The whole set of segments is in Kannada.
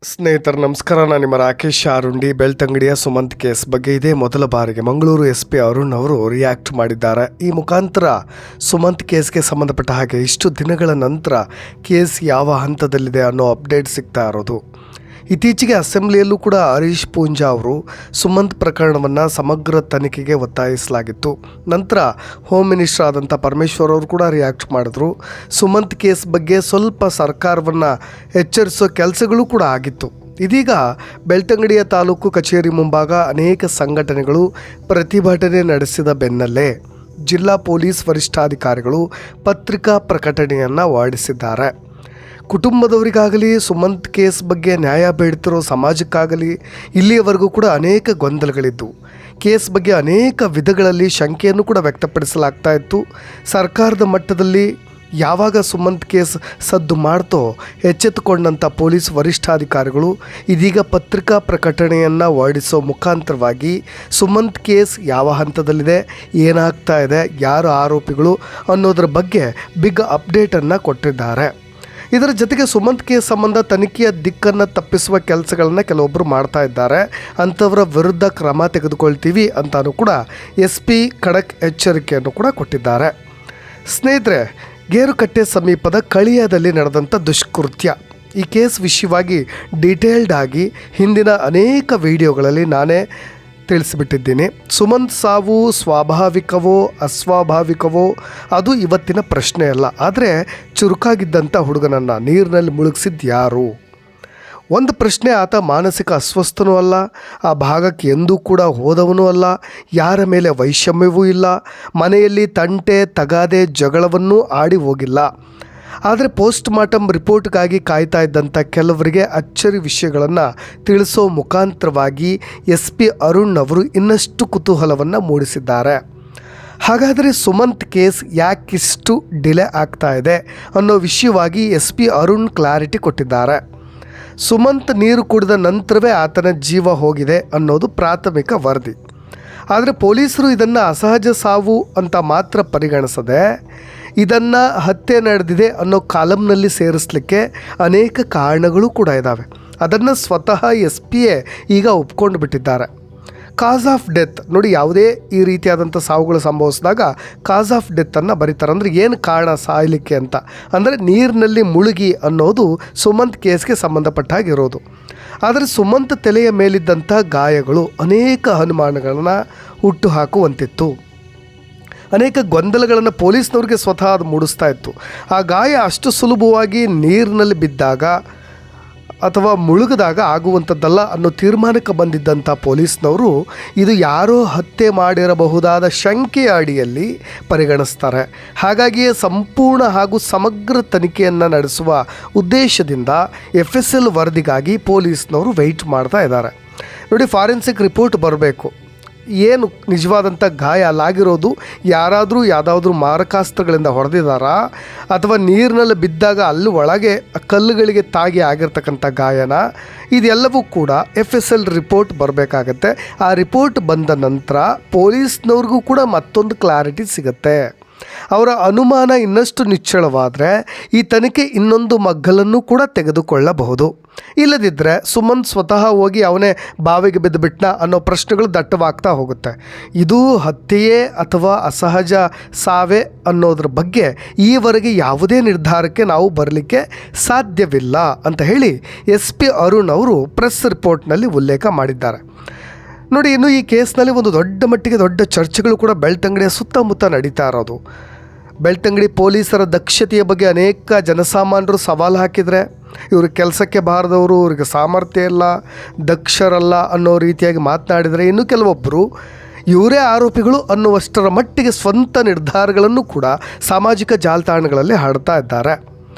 ಸ್ನೇಹಿತರು ನಮಸ್ಕಾರ. ನಾನು ನಿಮ್ಮ ರಾಕೇಶ್ ಆರುಂಡಿ. ಬೆಳ್ತಂಗಡಿಯ ಸುಮಂತ್ ಕೇಸ್ ಬಗ್ಗೆ ಇದೇ ಮೊದಲ ಬಾರಿಗೆ ಮಂಗಳೂರು SP ಅರುಣ್ ಅವರು ರಿಯಾಕ್ಟ್ ಮಾಡಿದ್ದಾರೆ. ಈ ಮುಖಾಂತರ ಸುಮಂತ್ ಕೇಸ್ಗೆ ಸಂಬಂಧಪಟ್ಟ ಹಾಗೆ ಇಷ್ಟು ದಿನಗಳ ನಂತರ ಕೇಸ್ ಯಾವ ಹಂತದಲ್ಲಿದೆ ಅನ್ನೋ ಅಪ್ಡೇಟ್ ಸಿಗ್ತಾ ಇರೋದು. ಇತ್ತೀಚೆಗೆ ಅಸೆಂಬ್ಲಿಯಲ್ಲೂ ಕೂಡ ಹರೀಶ್ ಪೂಂಜಾ ಅವರು ಸುಮಂತ್ ಪ್ರಕರಣವನ್ನು ಸಮಗ್ರ ತನಿಖೆಗೆ ಒತ್ತಾಯಿಸಲಾಗಿತ್ತು. ನಂತರ ಹೋಮ್ ಮಿನಿಸ್ಟರ್ ಆದಂಥ ಪರಮೇಶ್ವರ್ ಅವರು ಕೂಡ ರಿಯಾಕ್ಟ್ ಮಾಡಿದ್ರು. ಸುಮಂತ್ ಕೇಸ್ ಬಗ್ಗೆ ಸ್ವಲ್ಪ ಸರ್ಕಾರವನ್ನು ಎಚ್ಚರಿಸೋ ಕೆಲಸಗಳು ಕೂಡ ಆಗಿತ್ತು. ಇದೀಗ ಬೆಳ್ತಂಗಡಿಯ ತಾಲೂಕು ಕಚೇರಿ ಮುಂಭಾಗ ಅನೇಕ ಸಂಘಟನೆಗಳು ಪ್ರತಿಭಟನೆ ನಡೆಸಿದ ಬೆನ್ನಲ್ಲೇ ಜಿಲ್ಲಾ ಪೊಲೀಸ್ ವರಿಷ್ಠಾಧಿಕಾರಿಗಳು ಪತ್ರಿಕಾ ಪ್ರಕಟಣೆಯನ್ನು ಹೊರಡಿಸಿದ್ದಾರೆ. ಕುಟುಂಬದವರಿಗಾಗಲಿ ಸುಮಂತ್ ಕೇಸ್ ಬಗ್ಗೆ ನ್ಯಾಯ ಬೇಡ್ತಿರೋ ಸಮಾಜಕ್ಕಾಗಲಿ ಇಲ್ಲಿಯವರೆಗೂ ಕೂಡ ಅನೇಕ ಗೊಂದಲಗಳಿದ್ದವು. ಕೇಸ್ ಬಗ್ಗೆ ಅನೇಕ ವಿಧಗಳಲ್ಲಿ ಶಂಕೆಯನ್ನು ಕೂಡ ವ್ಯಕ್ತಪಡಿಸಲಾಗ್ತಾ ಇತ್ತು. ಸರ್ಕಾರದ ಮಟ್ಟದಲ್ಲಿ ಯಾವಾಗ ಸುಮಂತ್ ಕೇಸ್ ಸದ್ದು ಮಾಡ್ತೋ ಎಚ್ಚೆತ್ತುಕೊಂಡಂಥ ಪೊಲೀಸ್ ವರಿಷ್ಠಾಧಿಕಾರಿಗಳು ಇದೀಗ ಪತ್ರಿಕಾ ಪ್ರಕಟಣೆಯನ್ನು ಹೊರಡಿಸೋ ಮುಖಾಂತರವಾಗಿ ಸುಮಂತ್ ಕೇಸ್ ಯಾವ ಹಂತದಲ್ಲಿದೆ, ಏನಾಗ್ತಾ ಇದೆ, ಯಾರು ಆರೋಪಿಗಳು ಅನ್ನೋದ್ರ ಬಗ್ಗೆ ಬಿಗ್ ಅಪ್ಡೇಟನ್ನು ಕೊಟ್ಟಿದ್ದಾರೆ. ಇದರ ಜೊತೆಗೆ ಸುಮಂತ್ ಕೇಸ್ ಸಂಬಂಧ ತನಿಖೆಯ ದಿಕ್ಕನ್ನು ತಪ್ಪಿಸುವ ಕೆಲಸಗಳನ್ನು ಕೆಲವೊಬ್ಬರು ಮಾಡ್ತಾ ಇದ್ದಾರೆ. ಅಂಥವರ ವಿರುದ್ಧ ಕ್ರಮ ತೆಗೆದುಕೊಳ್ತೀವಿ ಅಂತಾನೂ ಕೂಡ SP ಖಡಕ್ ಎಚ್ಚರಿಕೆಯನ್ನು ಕೂಡ ಕೊಟ್ಟಿದ್ದಾರೆ. ಸ್ನೇಹಿತರೆ, ಗೇರುಕಟ್ಟೆ ಸಮೀಪದ ಕಳಿಯಾದಲ್ಲಿ ನಡೆದಂಥ ದುಷ್ಕೃತ್ಯ ಈ ಕೇಸ್ ವಿಷಯವಾಗಿ ಡೀಟೇಲ್ಡ್ ಆಗಿ ಹಿಂದಿನ ಅನೇಕ ವಿಡಿಯೋಗಳಲ್ಲಿ ನಾನೇ ತಿಳಿಸಿಬಿಟ್ಟಿದ್ದೀನಿ. ಸುಮಂತ್ ಸಾವು ಸ್ವಾಭಾವಿಕವೋ ಅಸ್ವಾಭಾವಿಕವೋ ಅದು ಇವತ್ತಿನ ಪ್ರಶ್ನೆ ಅಲ್ಲ. ಆದರೆ ಚುರುಕಾಗಿದ್ದಂಥ ಹುಡುಗನನ್ನು ನೀರಿನಲ್ಲಿ ಮುಳುಗಿಸಿದ್ದು ಯಾರು? ಒಂದು ಪ್ರಶ್ನೆ, ಆತ ಮಾನಸಿಕ ಅಸ್ವಸ್ಥನೂ ಅಲ್ಲ, ಆ ಭಾಗಕ್ಕೆ ಎಂದೂ ಕೂಡ ಹೋದವನೂ ಅಲ್ಲ, ಯಾರ ಮೇಲೆ ವೈಷಮ್ಯವೂ ಇಲ್ಲ, ಮನೆಯಲ್ಲಿ ತಂಟೆ ತಗಾದೆ ಜಗಳವನ್ನೂ ಆಡಿ ಹೋಗಿಲ್ಲ. ಆದರೆ ಪೋಸ್ಟ್ ಮಾರ್ಟಮ್ ರಿಪೋರ್ಟ್ಗಾಗಿ ಕಾಯ್ತಾ ಇದ್ದಂಥ ಕೆಲವರಿಗೆ ಅಚ್ಚರಿ ವಿಷಯಗಳನ್ನು ತಿಳಿಸೋ ಮುಖಾಂತರವಾಗಿ SP ಅರುಣ್ ಅವರು ಇನ್ನಷ್ಟು ಕುತೂಹಲವನ್ನು ಮೂಡಿಸಿದ್ದಾರೆ. ಹಾಗಾದರೆ ಸುಮಂತ್ ಕೇಸ್ ಯಾಕಿಷ್ಟು ಡಿಲೇ ಆಗ್ತಾ ಇದೆ ಅನ್ನೋ ವಿಷಯವಾಗಿ SP ಅರುಣ್ ಕ್ಲಾರಿಟಿ ಕೊಟ್ಟಿದ್ದಾರೆ. ಸುಮಂತ್ ನೀರು ಕುಡಿದ ನಂತರವೇ ಆತನ ಜೀವ ಹೋಗಿದೆ ಅನ್ನೋದು ಪ್ರಾಥಮಿಕ ವರದಿ. ಆದರೆ ಪೊಲೀಸರು ಇದನ್ನು ಅಸಹಜ ಸಾವು ಅಂತ ಮಾತ್ರ ಪರಿಗಣಿಸದೆ ಇದನ್ನು ಹತ್ಯೆ ನಡೆದಿದೆ ಅನ್ನೋ ಕಾಲಮ್ನಲ್ಲಿ ಸೇರಿಸಲಿಕ್ಕೆ ಅನೇಕ ಕಾರಣಗಳು ಕೂಡ ಇದ್ದಾವೆ. ಅದನ್ನು ಸ್ವತಃ SP ಈಗ ಒಪ್ಕೊಂಡು ಬಿಟ್ಟಿದ್ದಾರೆ. ಕಾಸ್ ಆಫ್ ಡೆತ್ ನೋಡಿ, ಯಾವುದೇ ಈ ರೀತಿಯಾದಂಥ ಸಾವುಗಳು ಸಂಭವಿಸಿದಾಗ ಕಾಸ್ ಆಫ್ ಡೆತ್ತನ್ನು ಬರೀತಾರೆ. ಅಂದರೆ ಏನು ಕಾರಣ ಸಾಯಲಿಕ್ಕೆ ಅಂತ, ಅಂದರೆ ನೀರಿನಲ್ಲಿ ಮುಳುಗಿ ಅನ್ನೋದು ಸುಮಂತ್ ಕೇಸ್ಗೆ ಸಂಬಂಧಪಟ್ಟಾಗಿರೋದು. ಆದರೆ ಸುಮಂತ್ ತಲೆಯ ಮೇಲಿದ್ದಂಥ ಗಾಯಗಳು ಅನೇಕ ಅನುಮಾನಗಳನ್ನು ಹುಟ್ಟು ಹಾಕುವಂತಿತ್ತು. ಅನೇಕ ಗೊಂದಲಗಳನ್ನು ಪೊಲೀಸ್ನವ್ರಿಗೆ ಸ್ವತಃ ಅದು ಮೂಡಿಸ್ತಾ ಇತ್ತು. ಆ ಗಾಯ ಅಷ್ಟು ಸುಲಭವಾಗಿ ನೀರಿನಲ್ಲಿ ಬಿದ್ದಾಗ ಅಥವಾ ಮುಳುಗಿದಾಗ ಆಗುವಂಥದ್ದಲ್ಲ ಅನ್ನೋ ತೀರ್ಮಾನಕ್ಕೆ ಬಂದಿದ್ದಂಥ ಪೊಲೀಸ್ನವರು ಇದು ಯಾರೋ ಹತ್ಯೆ ಮಾಡಿರಬಹುದಾದ ಶಂಕೆಯ ಅಡಿಯಲ್ಲಿ ಪರಿಗಣಿಸ್ತಾರೆ. ಹಾಗಾಗಿಯೇ ಸಂಪೂರ್ಣ ಹಾಗೂ ಸಮಗ್ರ ತನಿಖೆಯನ್ನು ನಡೆಸುವ ಉದ್ದೇಶದಿಂದ FSL ವರದಿಗಾಗಿ ಪೊಲೀಸ್ನವರು ವೆಯ್ಟ್ ಮಾಡ್ತಾ ಇದ್ದಾರೆ. ನೋಡಿ, ಫಾರೆನ್ಸಿಕ್ ರಿಪೋರ್ಟ್ ಬರಬೇಕು. ಏನು ನಿಜವಾದಂಥ ಗಾಯ ಅಲ್ಲಾಗಿರೋದು, ಯಾರಾದರೂ ಯಾವುದಾದ್ರೂ ಮಾರಕಾಸ್ತ್ರಗಳಿಂದ ಹೊಡೆದಿದ್ದಾರಾ ಅಥವಾ ನೀರಿನಲ್ಲಿ ಬಿದ್ದಾಗ ಅಲ್ಲಿ ಒಳಗೆ ಕಲ್ಲುಗಳಿಗೆ ತಾಗಿ ಆಗಿರ್ತಕ್ಕಂಥ ಗಾಯನ, ಇದೆಲ್ಲವೂ ಕೂಡ FSL ರಿಪೋರ್ಟ್ ಬರಬೇಕಾಗತ್ತೆ. ಆ ರಿಪೋರ್ಟ್ ಬಂದ ನಂತರ ಪೊಲೀಸ್ನವ್ರಿಗೂ ಕೂಡ ಮತ್ತೊಂದು ಕ್ಲಾರಿಟಿ ಸಿಗುತ್ತೆ. ಅವರ ಅನುಮಾನ ಇನ್ನಷ್ಟು ನಿಚ್ಚಳವಾದರೆ ಈ ತನಿಖೆ ಇನ್ನೊಂದು ಮಗ್ಗಲನ್ನು ಕೂಡ ತೆಗೆದುಕೊಳ್ಳಬಹುದು. ಇಲ್ಲದಿದ್ದರೆ ಸುಮಂತ್ ಸ್ವತಃ ಹೋಗಿ ಅವನೇ ಬಾವಿಗೆ ಬಿದ್ದುಬಿಟ್ನ ಅನ್ನೋ ಪ್ರಶ್ನೆಗಳು ದಟ್ಟವಾಗ್ತಾ ಹೋಗುತ್ತೆ. ಇದು ಹತ್ಯೆಯೇ ಅಥವಾ ಅಸಹಜ ಸಾವೇ ಅನ್ನೋದ್ರ ಬಗ್ಗೆ ಈವರೆಗೆ ಯಾವುದೇ ನಿರ್ಧಾರಕ್ಕೆ ನಾವು ಬರಲಿಕ್ಕೆ ಸಾಧ್ಯವಿಲ್ಲ ಅಂತ ಹೇಳಿ SP ಅರುಣ್ ಅವರು ಪ್ರೆಸ್ ರಿಪೋರ್ಟ್ನಲ್ಲಿ ಉಲ್ಲೇಖ ಮಾಡಿದ್ದಾರೆ. ನೋಡಿ, ಇನ್ನು ಈ ಕೇಸ್ನಲ್ಲಿ ಒಂದು ದೊಡ್ಡ ಮಟ್ಟಿಗೆ ದೊಡ್ಡ ಚರ್ಚೆಗಳು ಕೂಡ ಬೆಳ್ತಂಗಡಿಯ ಸುತ್ತಮುತ್ತ ನಡೀತಾ ಇರೋದು. ಬೆಳ್ತಂಗಡಿ ಪೊಲೀಸರ ದಕ್ಷತೆಯ ಬಗ್ಗೆ ಅನೇಕ ಜನಸಾಮಾನ್ಯರು ಸವಾಲು ಹಾಕಿದರೆ ಇವರು ಕೆಲಸಕ್ಕೆ ಬಾರದವರು, ಇವ್ರಿಗೆ ಸಾಮರ್ಥ್ಯ ಇಲ್ಲ, ದಕ್ಷರಲ್ಲ ಅನ್ನೋ ರೀತಿಯಾಗಿ ಮಾತನಾಡಿದರೆ, ಇನ್ನು ಕೆಲವೊಬ್ಬರು ಇವರೇ ಆರೋಪಿಗಳು ಅನ್ನುವಷ್ಟರ ಮಟ್ಟಿಗೆ ಸ್ವಂತ ನಿರ್ಧಾರಗಳನ್ನು ಕೂಡ ಸಾಮಾಜಿಕ ಜಾಲತಾಣಗಳಲ್ಲಿ ಹರಡ್ತಾ ಇದ್ದಾರೆ.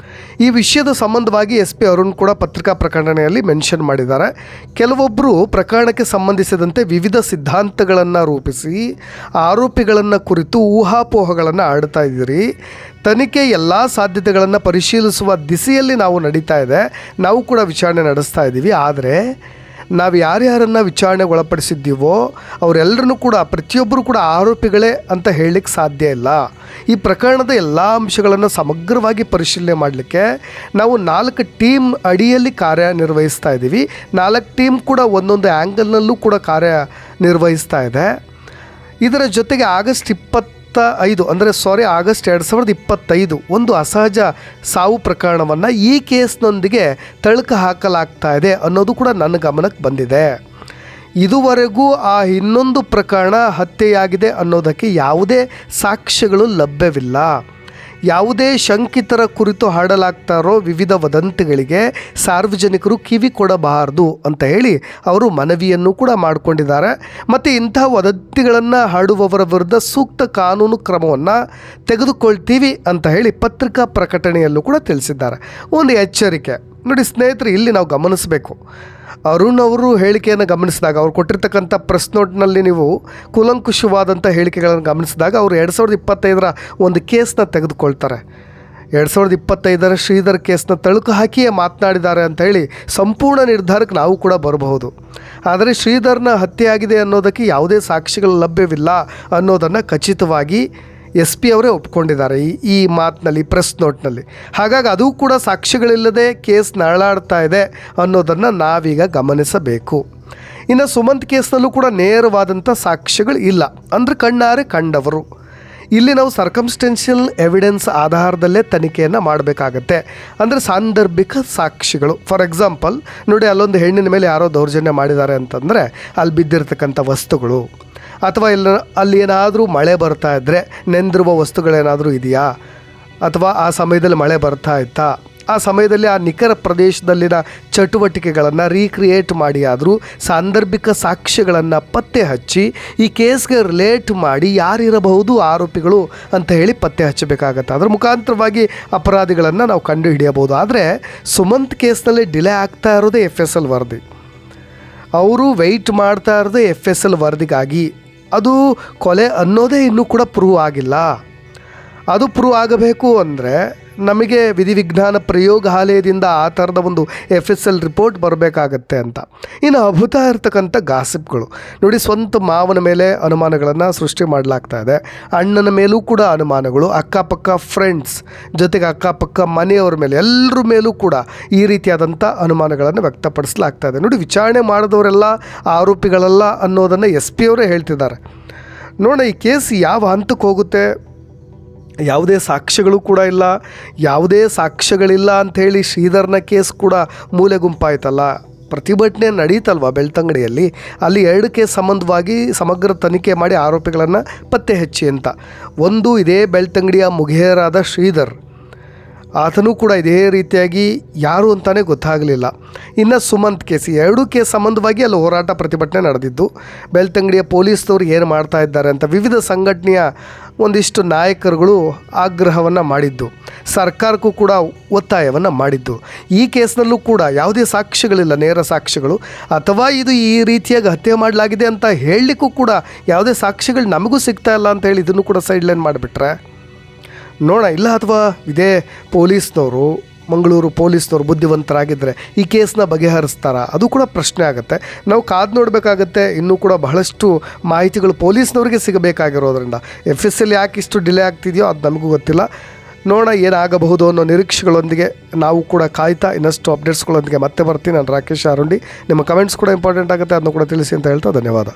ಈ ವಿಷಯದ ಸಂಬಂಧವಾಗಿ SP ಅರುಣ್ ಕೂಡ ಪತ್ರಿಕಾ ಪ್ರಕಟಣೆಯಲ್ಲಿ ಮೆನ್ಷನ್ ಮಾಡಿದ್ದಾರೆ. ಕೆಲವೊಬ್ಬರು ಪ್ರಕರಣಕ್ಕೆ ಸಂಬಂಧಿಸಿದಂತೆ ವಿವಿಧ ಸಿದ್ಧಾಂತಗಳನ್ನು ರೂಪಿಸಿ ಆರೋಪಿಗಳನ್ನು ಕುರಿತು ಊಹಾಪೋಹಗಳನ್ನು ಆಡ್ತಾ ಇದ್ದೀರಿ. ತನಿಖೆ ಎಲ್ಲ ಸಾಧ್ಯತೆಗಳನ್ನು ಪರಿಶೀಲಿಸುವ ದಿಸೆಯಲ್ಲಿ ನಾವು ನಡೀತಾ ಇದೆ, ನಾವು ಕೂಡ ವಿಚಾರಣೆ ನಡೆಸ್ತಾ ಇದ್ದೀವಿ. ಆದರೆ ನಾವು ಯಾರ್ಯಾರನ್ನು ವಿಚಾರಣೆಗೆ ಒಳಪಡಿಸಿದ್ದೀವೋ ಅವರೆಲ್ಲರನ್ನೂ ಕೂಡ ಪ್ರತಿಯೊಬ್ಬರು ಕೂಡ ಆರೋಪಿಗಳೇ ಅಂತ ಹೇಳಲಿಕ್ಕೆ ಸಾಧ್ಯ ಇಲ್ಲ. ಈ ಪ್ರಕರಣದ ಎಲ್ಲ ಅಂಶಗಳನ್ನು ಸಮಗ್ರವಾಗಿ ಪರಿಶೀಲನೆ ಮಾಡಲಿಕ್ಕೆ ನಾವು 4 ಟೀಮ್ ಅಡಿಯಲ್ಲಿ ಕಾರ್ಯನಿರ್ವಹಿಸ್ತಾ ಇದ್ದೀವಿ. 4 ಟೀಮ್ ಕೂಡ ಒಂದೊಂದು ಆ್ಯಂಗಲ್ನಲ್ಲೂ ಕೂಡ ಕಾರ್ಯನಿರ್ವಹಿಸ್ತಾ ಇದೆ. ಇದರ ಜೊತೆಗೆ ಆಗಸ್ಟ್ 2025 ಒಂದು ಅಸಹಜ ಸಾವು ಪ್ರಕರಣವನ್ನು ಈ ಕೇಸ್ನೊಂದಿಗೆ ತಳಕು ಹಾಕಲಾಗ್ತಾ ಇದೆ ಅನ್ನೋದು ಕೂಡ ನನ್ನ ಗಮನಕ್ಕೆ ಬಂದಿದೆ. ಇದುವರೆಗೂ ಆ ಇನ್ನೊಂದು ಪ್ರಕರಣ ಹತ್ಯೆಯಾಗಿದೆ ಅನ್ನೋದಕ್ಕೆ ಯಾವುದೇ ಸಾಕ್ಷ್ಯಗಳು ಲಭ್ಯವಿಲ್ಲ. ಯಾವುದೇ ಶಂಕಿತರ ಕುರಿತು ಹರಡಲಾಗ್ತಾ ಇರೋ ವಿವಿಧ ವದಂತಿಗಳಿಗೆ ಸಾರ್ವಜನಿಕರು ಕಿವಿ ಕೊಡಬಾರದು ಅಂತ ಹೇಳಿ ಅವರು ಮನವಿಯನ್ನು ಕೂಡ ಮಾಡಿಕೊಂಡಿದ್ದಾರೆ. ಮತ್ತು ಇಂತಹ ವದಂತಿಗಳನ್ನು ಹರಡುವವರ ವಿರುದ್ಧ ಸೂಕ್ತ ಕಾನೂನು ಕ್ರಮವನ್ನು ತೆಗೆದುಕೊಳ್ತೀವಿ ಅಂತ ಹೇಳಿ ಪತ್ರಿಕಾ ಪ್ರಕಟಣೆಯಲ್ಲೂ ಕೂಡ ತಿಳಿಸಿದ್ದಾರೆ. ಒಂದು ಎಚ್ಚರಿಕೆ ನೋಡಿ ಸ್ನೇಹಿತರೆ, ಇಲ್ಲಿ ನಾವು ಗಮನಿಸಬೇಕು. ಅರುಣ್ ಅವರು ಹೇಳಿಕೆಯನ್ನು ಗಮನಿಸಿದಾಗ, ಅವ್ರು ಕೊಟ್ಟಿರ್ತಕ್ಕಂಥ ಪ್ರೆಸ್ ನೋಟ್ನಲ್ಲಿ ನೀವು ಕೂಲಂಕುಷವಾದಂಥ ಹೇಳಿಕೆಗಳನ್ನು ಗಮನಿಸಿದಾಗ ಅವರು 2025 ಒಂದು ಕೇಸನ್ನ ತೆಗೆದುಕೊಳ್ತಾರೆ. 2025 ಶ್ರೀಧರ್ ಕೇಸ್ನ ತಳುಕು ಹಾಕಿಯೇ ಮಾತನಾಡಿದ್ದಾರೆ ಅಂತ ಹೇಳಿ ಸಂಪೂರ್ಣ ನಿರ್ಧಾರಕ್ಕೆ ನಾವು ಕೂಡ ಬರಬಹುದು. ಆದರೆ ಶ್ರೀಧರ್ನ ಹತ್ಯೆಯಾಗಿದೆ ಅನ್ನೋದಕ್ಕೆ ಯಾವುದೇ ಸಾಕ್ಷಿಗಳು ಲಭ್ಯವಿಲ್ಲ ಅನ್ನೋದನ್ನು ಖಚಿತವಾಗಿ SP ಅವರೇ ಒಪ್ಕೊಂಡಿದ್ದಾರೆ ಈ ಮಾತಿನಲ್ಲಿ, ಪ್ರೆಸ್ ನೋಟ್ನಲ್ಲಿ. ಹಾಗಾಗಿ ಅದು ಕೂಡ ಸಾಕ್ಷಿಗಳಿಲ್ಲದೆ ಕೇಸ್ ನರಳಾಡ್ತಾ ಇದೆ ಅನ್ನೋದನ್ನು ನಾವೀಗ ಗಮನಿಸಬೇಕು. ಇನ್ನು ಸುಮಂತ್ ಕೇಸ್ನಲ್ಲೂ ಕೂಡ ನೇರವಾದಂಥ ಸಾಕ್ಷ್ಯಗಳು ಇಲ್ಲ, ಅಂದರೆ ಕಣ್ಣಾರೆ ಕಂಡವರು. ಇಲ್ಲಿ ನಾವು ಸರ್ಕಮ್ಸ್ಟೆನ್ಷಿಯಲ್ ಎವಿಡೆನ್ಸ್ ಆಧಾರದಲ್ಲೇ ತನಿಖೆಯನ್ನು ಮಾಡಬೇಕಾಗತ್ತೆ. ಅಂದರೆ ಸಾಂದರ್ಭಿಕ ಸಾಕ್ಷಿಗಳು. ಫಾರ್ ಎಕ್ಸಾಂಪಲ್ ನೋಡಿ, ಅಲ್ಲೊಂದು ಹೆಣ್ಣಿನ ಮೇಲೆ ಯಾರೋ ದೌರ್ಜನ್ಯ ಮಾಡಿದ್ದಾರೆ ಅಂತಂದರೆ ಅಲ್ಲಿ ಬಿದ್ದಿರ್ತಕ್ಕಂಥ ವಸ್ತುಗಳು, ಅಥವಾ ಅಲ್ಲಿ ಏನಾದರೂ ಮಳೆ ಬರ್ತಾ ಇದ್ದರೆ ನೆಂದಿರುವ ವಸ್ತುಗಳೇನಾದರೂ ಇದೆಯಾ, ಅಥವಾ ಆ ಸಮಯದಲ್ಲಿ ಮಳೆ ಬರ್ತಾ ಇತ್ತಾ, ಆ ಸಮಯದಲ್ಲಿ ಆ ನಿಖರ ಪ್ರದೇಶದಲ್ಲಿನ ಚಟುವಟಿಕೆಗಳನ್ನು ರೀಕ್ರಿಯೇಟ್ ಮಾಡಿ ಆದರೂ ಸಾಂದರ್ಭಿಕ ಸಾಕ್ಷ್ಯಗಳನ್ನು ಪತ್ತೆ ಹಚ್ಚಿ ಈ ಕೇಸ್ಗೆ ರಿಲೇಟ್ ಮಾಡಿ ಯಾರಿರಬಹುದು ಆರೋಪಿಗಳು ಅಂತ ಹೇಳಿ ಪತ್ತೆ ಹಚ್ಚಬೇಕಾಗತ್ತೆ. ಅದರ ಮುಖಾಂತರವಾಗಿ ಅಪರಾಧಿಗಳನ್ನು ನಾವು ಕಂಡು ಹಿಡಿಯಬಹುದು. ಆದರೆ ಸುಮಂತ್ ಕೇಸ್ನಲ್ಲಿ ಡಿಲೇ ಆಗ್ತಾ ಇರೋದೇ FSL ವರದಿ. ಅವರು ವೆಯ್ಟ್ ಮಾಡ್ತಾ ಇರೋದೇ FSL ವರದಿಗಾಗಿ. ಅದು ಕೊಲೆ ಅನ್ನೋದೇ ಇನ್ನೂ ಕೂಡ ಪ್ರೂವ್ ಆಗಿಲ್ಲ. ಅದು ಪ್ರೂವ್ ಆಗಬೇಕು ಅಂದರೆ ನಮಗೆ ವಿಧಿವಿಜ್ಞಾನ ಪ್ರಯೋಗಾಲಯದಿಂದ ಆ ಥರದ ಒಂದು FSL ರಿಪೋರ್ಟ್ ಬರಬೇಕಾಗತ್ತೆ ಅಂತ. ಇನ್ನು ಅದ್ಭುತ ಇರ್ತಕ್ಕಂಥ ಗಾಸಿಪ್ಗಳು ನೋಡಿ, ಸ್ವಂತ ಮಾವನ ಮೇಲೆ ಅನುಮಾನಗಳನ್ನು ಸೃಷ್ಟಿ ಮಾಡಲಾಗ್ತಾ ಇದೆ, ಅಣ್ಣನ ಮೇಲೂ ಕೂಡ ಅನುಮಾನಗಳು, ಅಕ್ಕಪಕ್ಕ ಫ್ರೆಂಡ್ಸ್ ಜೊತೆಗೆ ಅಕ್ಕಪಕ್ಕ ಮನೆಯವರ ಮೇಲೆ ಎಲ್ಲರ ಮೇಲೂ ಕೂಡ ಈ ರೀತಿಯಾದಂಥ ಅನುಮಾನಗಳನ್ನು ವ್ಯಕ್ತಪಡಿಸಲಾಗ್ತಾ ಇದೆ. ನೋಡಿ, ವಿಚಾರಣೆ ಮಾಡಿದವರೆಲ್ಲ ಆರೋಪಿಗಳಲ್ಲ ಅನ್ನೋದನ್ನು SP ಅವರೇ ಹೇಳ್ತಿದ್ದಾರೆ. ನೋಡೋಣ ಈ ಕೇಸ್ ಯಾವ ಹಂತಕ್ಕೆ ಹೋಗುತ್ತೆ. ಯಾವುದೇ ಸಾಕ್ಷ್ಯಗಳು ಕೂಡ ಇಲ್ಲ, ಯಾವುದೇ ಸಾಕ್ಷ್ಯಗಳಿಲ್ಲ ಅಂಥೇಳಿ ಶ್ರೀಧರ್ನ ಕೇಸ್ ಕೂಡ ಮೂಲೆ ಗುಂಪಾಯ್ತಲ್ಲ. ಪ್ರತಿಭಟನೆ ನಡೀತಲ್ವ ಬೆಳ್ತಂಗಡಿಯಲ್ಲಿ, ಅಲ್ಲಿ 2 ಕೇಸ್ ಸಂಬಂಧವಾಗಿ ಸಮಗ್ರ ತನಿಖೆ ಮಾಡಿ ಆರೋಪಿಗಳನ್ನು ಪತ್ತೆ ಹಚ್ಚಿ ಅಂತ. ಒಂದು ಇದೇ ಬೆಳ್ತಂಗಡಿಯ ಮುಖೇರಾದ ಶ್ರೀಧರ್, ಆತನೂ ಕೂಡ ಇದೇ ರೀತಿಯಾಗಿ ಯಾರು ಅಂತಲೇ ಗೊತ್ತಾಗಲಿಲ್ಲ. ಇನ್ನು ಸುಮಂತ್ ಕೇಸ್, 2 ಕೇಸ್ ಸಂಬಂಧವಾಗಿ ಅಲ್ಲಿ ಹೋರಾಟ ಪ್ರತಿಭಟನೆ ನಡೆದಿದ್ದು. ಬೆಳ್ತಂಗಡಿಯ ಪೊಲೀಸ್ನವರು ಏನು ಮಾಡ್ತಾ ಇದ್ದಾರೆ ಅಂತ ವಿವಿಧ ಸಂಘಟನೆಯ ಒಂದಿಷ್ಟು ನಾಯಕರುಗಳು ಆಗ್ರಹವನ್ನು ಮಾಡಿದ್ದು, ಸರ್ಕಾರಕ್ಕೂ ಕೂಡ ಒತ್ತಾಯವನ್ನು ಮಾಡಿದ್ದು. ಈ ಕೇಸ್ನಲ್ಲೂ ಕೂಡ ಯಾವುದೇ ಸಾಕ್ಷ್ಯಗಳಿಲ್ಲ, ನೇರ ಸಾಕ್ಷ್ಯಗಳು, ಅಥವಾ ಇದು ಈ ರೀತಿಯಾಗಿ ಹತ್ಯೆ ಮಾಡಲಾಗಿದೆ ಅಂತ ಹೇಳಲಿಕ್ಕೂ ಕೂಡ ಯಾವುದೇ ಸಾಕ್ಷ್ಯಗಳು ನಮಗೂ ಸಿಗ್ತಾ ಇಲ್ಲ ಅಂತ ಹೇಳಿ ಇದನ್ನು ಕೂಡ ಸೈಡ್ಲೈನ್ ಮಾಡಿಬಿಟ್ರೆ ನೋಡ ಇಲ್ಲ. ಅಥವಾ ಇದೇ ಪೊಲೀಸ್ನವರು, ಮಂಗಳೂರು ಪೊಲೀಸ್ನವರು ಬುದ್ಧಿವಂತರಾಗಿದ್ದರೆ ಈ ಕೇಸ್ನ ಬಗೆಹರಿಸ್ತಾರ, ಅದು ಕೂಡ ಪ್ರಶ್ನೆ ಆಗುತ್ತೆ. ನಾವು ಕಾದು ನೋಡಬೇಕಾಗತ್ತೆ. ಇನ್ನೂ ಕೂಡ ಬಹಳಷ್ಟು ಮಾಹಿತಿಗಳು ಪೊಲೀಸ್ನವರಿಗೆ ಸಿಗಬೇಕಾಗಿರೋದ್ರಿಂದ FSL ಯಾಕೆ ಇಷ್ಟು ಡಿಲೇ ಆಗ್ತಿದೆಯೋ ಅದು ನಮಗೂ ಗೊತ್ತಿಲ್ಲ. ನೋಡೋಣ ಏನಾಗಬಹುದು ಅನ್ನೋ ನಿರೀಕ್ಷೆಗಳೊಂದಿಗೆ ನಾವು ಕೂಡ ಕಾಯ್ತಾ ಇನ್ನಷ್ಟು ಅಪ್ಡೇಟ್ಸ್ಗಳೊಂದಿಗೆ ಮತ್ತೆ ಬರ್ತೀನಿ. ನಾನು ರಾಕೇಶ್ ಆರುಂಡಿ. ನಿಮ್ಮ ಕಮೆಂಟ್ಸ್ ಕೂಡ ಇಂಪಾರ್ಟೆಂಟ್ ಆಗುತ್ತೆ, ಅದನ್ನು ಕೂಡ ತಿಳಿಸಿ ಅಂತ ಹೇಳ್ತಾ ಧನ್ಯವಾದ.